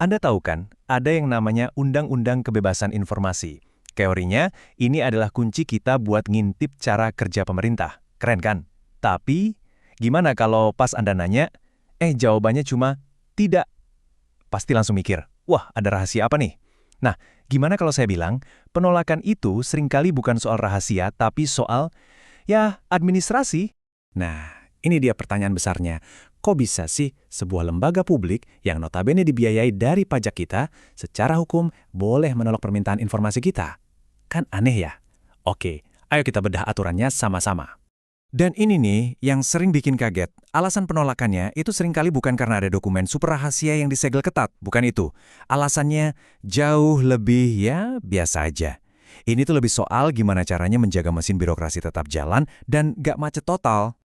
Anda tahu kan, ada yang namanya Undang-Undang Kebebasan Informasi. Teorinya, ini adalah kunci kita buat ngintip cara kerja pemerintah. Keren kan? Tapi, gimana kalau pas Anda nanya, jawabannya cuma tidak. Pasti langsung mikir, wah ada rahasia apa nih? Nah, gimana kalau saya bilang, penolakan itu seringkali bukan soal rahasia, tapi soal, administrasi. Nah, ini dia pertanyaan besarnya. Kok bisa sih sebuah lembaga publik yang notabene dibiayai dari pajak kita, secara hukum boleh menolak permintaan informasi kita? Kan aneh ya? Oke, ayo kita bedah aturannya sama-sama. Dan ini nih yang sering bikin kaget. Alasan penolakannya itu seringkali bukan karena ada dokumen super rahasia yang disegel ketat. Bukan itu. Alasannya jauh lebih biasa aja. Ini tuh lebih soal gimana caranya menjaga mesin birokrasi tetap jalan dan gak macet total.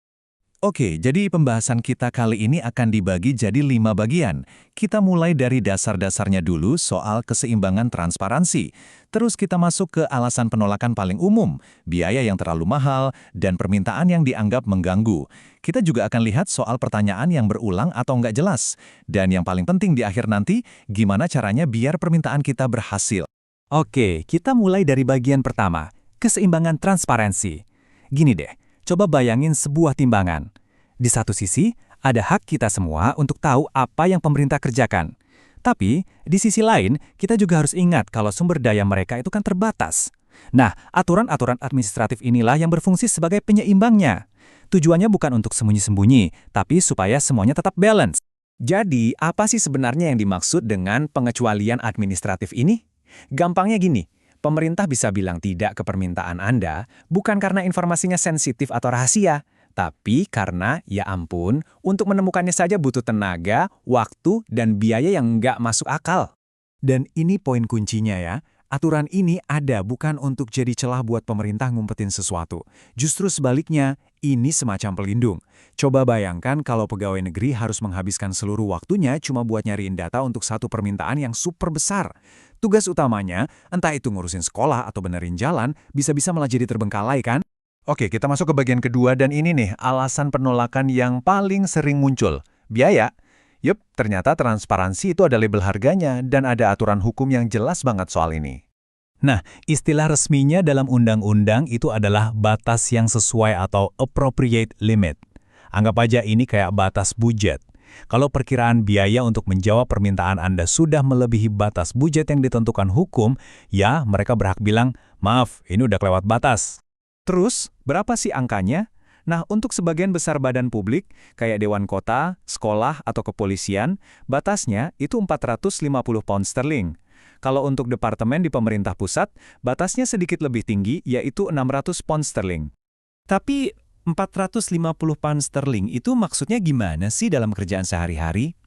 Oke, jadi pembahasan kita kali ini akan dibagi jadi 5 bagian. Kita mulai dari dasar-dasarnya dulu soal keseimbangan transparansi. Terus kita masuk ke alasan penolakan paling umum, biaya yang terlalu mahal, dan permintaan yang dianggap mengganggu. Kita juga akan lihat soal pertanyaan yang berulang atau nggak jelas. Dan yang paling penting di akhir nanti, gimana caranya biar permintaan kita berhasil. Oke, kita mulai dari bagian pertama, keseimbangan transparansi. Gini deh. Coba bayangin sebuah timbangan. Di satu sisi, ada hak kita semua untuk tahu apa yang pemerintah kerjakan. Tapi, di sisi lain, kita juga harus ingat kalau sumber daya mereka itu kan terbatas. Nah, aturan-aturan administratif inilah yang berfungsi sebagai penyeimbangnya. Tujuannya bukan untuk sembunyi-sembunyi, tapi supaya semuanya tetap balance. Jadi, apa sih sebenarnya yang dimaksud dengan pengecualian administratif ini? Gampangnya gini. Pemerintah bisa bilang tidak ke permintaan Anda bukan karena informasinya sensitif atau rahasia, tapi karena, ya ampun, untuk menemukannya saja butuh tenaga, waktu, dan biaya yang nggak masuk akal. Dan ini poin kuncinya ya, aturan ini ada bukan untuk jadi celah buat pemerintah ngumpetin sesuatu. Justru sebaliknya, ini semacam pelindung. Coba bayangkan kalau pegawai negeri harus menghabiskan seluruh waktunya cuma buat nyariin data untuk satu permintaan yang super besar. Tugas utamanya, entah itu ngurusin sekolah atau benerin jalan, bisa-bisa malah jadi terbengkalai kan? Oke, kita masuk ke bagian kedua dan ini nih, alasan penolakan yang paling sering muncul. Biaya. Yup, ternyata transparansi itu ada label harganya dan ada aturan hukum yang jelas banget soal ini. Nah, istilah resminya dalam undang-undang itu adalah batas yang sesuai atau appropriate limit. Anggap aja ini kayak batas budget. Kalau perkiraan biaya untuk menjawab permintaan Anda sudah melebihi batas budget yang ditentukan hukum, ya mereka berhak bilang, maaf, ini udah kelewat batas. Terus, berapa sih angkanya? Nah, untuk sebagian besar badan publik, kayak Dewan Kota, sekolah, atau kepolisian, batasnya itu 450 pound sterling. Kalau untuk departemen di pemerintah pusat, batasnya sedikit lebih tinggi, yaitu 600 pound sterling. Tapi 450 pound sterling itu maksudnya gimana sih dalam kerjaan sehari-hari?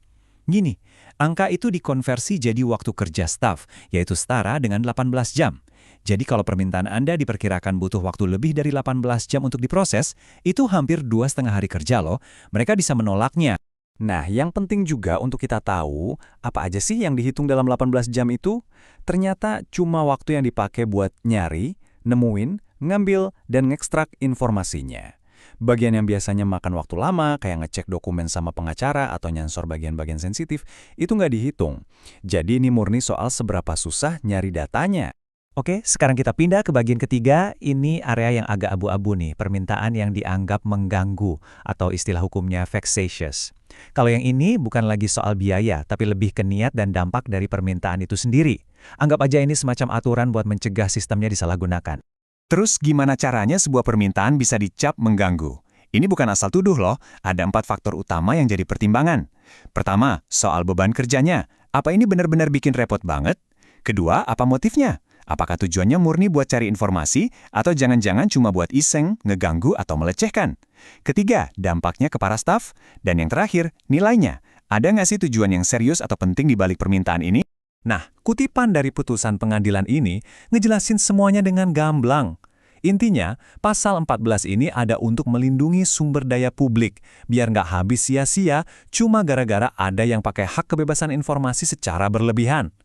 Gini, angka itu dikonversi jadi waktu kerja staf, yaitu setara dengan 18 jam. Jadi kalau permintaan Anda diperkirakan butuh waktu lebih dari 18 jam untuk diproses, itu hampir 2,5 hari kerja loh, mereka bisa menolaknya. Nah, yang penting juga untuk kita tahu, apa aja sih yang dihitung dalam 18 jam itu? Ternyata cuma waktu yang dipakai buat nyari, nemuin, ngambil, dan ngekstrak informasinya. Bagian yang biasanya makan waktu lama, kayak ngecek dokumen sama pengacara atau nyansor bagian-bagian sensitif, itu nggak dihitung. Jadi ini murni soal seberapa susah nyari datanya. Oke, sekarang kita pindah ke bagian ketiga. Ini area yang agak abu-abu nih, permintaan yang dianggap mengganggu atau istilah hukumnya vexatious. Kalau yang ini bukan lagi soal biaya, tapi lebih ke niat dan dampak dari permintaan itu sendiri. Anggap aja ini semacam aturan buat mencegah sistemnya disalahgunakan. Terus gimana caranya sebuah permintaan bisa dicap mengganggu? Ini bukan asal tuduh loh, ada 4 faktor utama yang jadi pertimbangan. Pertama, soal beban kerjanya. Apa ini benar-benar bikin repot banget? Kedua, apa motifnya? Apakah tujuannya murni buat cari informasi, atau jangan-jangan cuma buat iseng, ngeganggu, atau melecehkan? Ketiga, dampaknya ke para staf. Dan yang terakhir, nilainya. Ada nggak sih tujuan yang serius atau penting di balik permintaan ini? Nah, kutipan dari putusan pengadilan ini ngejelasin semuanya dengan gamblang. Intinya, pasal 14 ini ada untuk melindungi sumber daya publik, biar nggak habis sia-sia cuma gara-gara ada yang pakai hak kebebasan informasi secara berlebihan.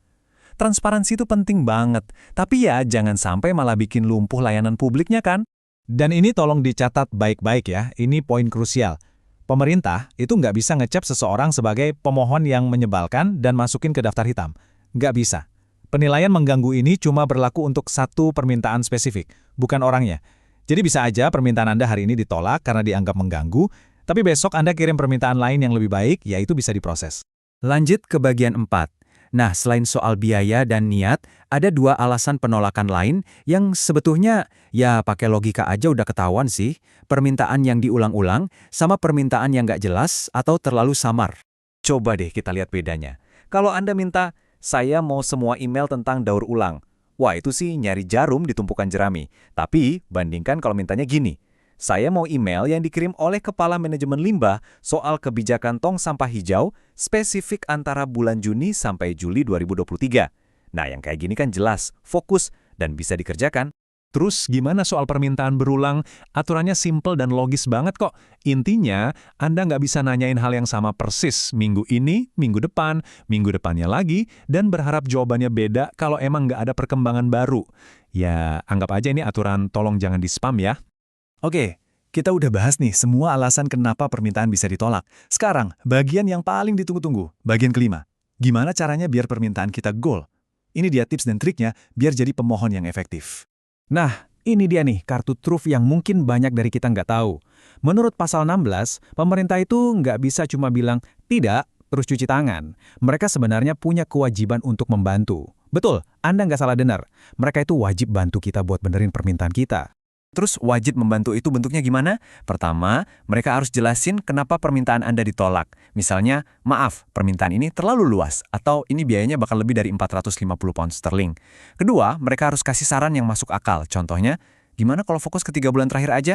Transparansi itu penting banget, tapi ya jangan sampai malah bikin lumpuh layanan publiknya kan? Dan ini tolong dicatat baik-baik ya, ini poin krusial. Pemerintah itu nggak bisa ngecap seseorang sebagai pemohon yang menyebalkan dan masukin ke daftar hitam. Nggak bisa. Penilaian mengganggu ini cuma berlaku untuk satu permintaan spesifik, bukan orangnya. Jadi bisa aja permintaan Anda hari ini ditolak karena dianggap mengganggu, tapi besok Anda kirim permintaan lain yang lebih baik, yaitu bisa diproses. Lanjut ke bagian 4. Nah, selain soal biaya dan niat, ada 2 alasan penolakan lain yang sebetulnya ya pakai logika aja udah ketahuan sih. Permintaan yang diulang-ulang sama permintaan yang nggak jelas atau terlalu samar. Coba deh kita lihat bedanya. Kalau Anda minta, saya mau semua email tentang daur ulang. Wah, itu sih nyari jarum di tumpukan jerami. Tapi, bandingkan kalau mintanya gini. Saya mau email yang dikirim oleh Kepala Manajemen Limbah soal kebijakan tong sampah hijau spesifik antara bulan Juni sampai Juli 2023. Nah, yang kayak gini kan jelas, fokus, dan bisa dikerjakan. Terus gimana soal permintaan berulang? Aturannya simple dan logis banget kok. Intinya, Anda nggak bisa nanyain hal yang sama persis minggu ini, minggu depannya lagi, dan berharap jawabannya beda kalau emang nggak ada perkembangan baru. Ya, anggap aja ini aturan tolong jangan di-spam ya. Oke, kita udah bahas nih semua alasan kenapa permintaan bisa ditolak. Sekarang, bagian yang paling ditunggu-tunggu, bagian kelima. Gimana caranya biar permintaan kita goal? Ini dia tips dan triknya biar jadi pemohon yang efektif. Nah, ini dia nih kartu truf yang mungkin banyak dari kita nggak tahu. Menurut pasal 16, pemerintah itu nggak bisa cuma bilang, tidak, terus cuci tangan. Mereka sebenarnya punya kewajiban untuk membantu. Betul, Anda nggak salah dengar. Mereka itu wajib bantu kita buat benerin permintaan kita. Terus wajib membantu itu bentuknya gimana? Pertama, mereka harus jelasin kenapa permintaan Anda ditolak. Misalnya, maaf, permintaan ini terlalu luas, atau ini biayanya bakal lebih dari 450 pound sterling. Kedua, mereka harus kasih saran yang masuk akal. Contohnya, gimana kalau fokus ke 3 bulan terakhir aja?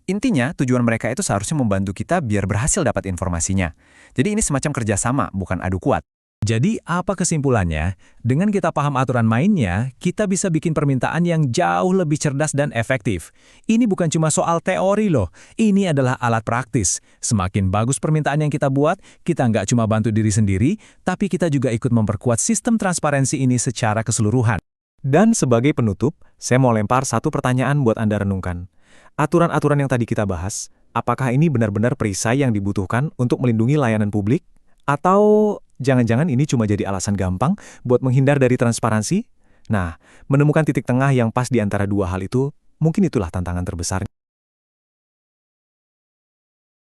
Intinya, tujuan mereka itu seharusnya membantu kita biar berhasil dapat informasinya. Jadi ini semacam kerjasama, bukan adu kuat. Jadi apa kesimpulannya? Dengan kita paham aturan mainnya, kita bisa bikin permintaan yang jauh lebih cerdas dan efektif. Ini bukan cuma soal teori loh, ini adalah alat praktis. Semakin bagus permintaan yang kita buat, kita nggak cuma bantu diri sendiri, tapi kita juga ikut memperkuat sistem transparansi ini secara keseluruhan. Dan sebagai penutup, saya mau lempar satu pertanyaan buat Anda renungkan. Aturan-aturan yang tadi kita bahas, apakah ini benar-benar perisai yang dibutuhkan untuk melindungi layanan publik? Atau jangan-jangan ini cuma jadi alasan gampang buat menghindar dari transparansi? Nah, menemukan titik tengah yang pas di antara dua hal itu, mungkin itulah tantangan terbesar.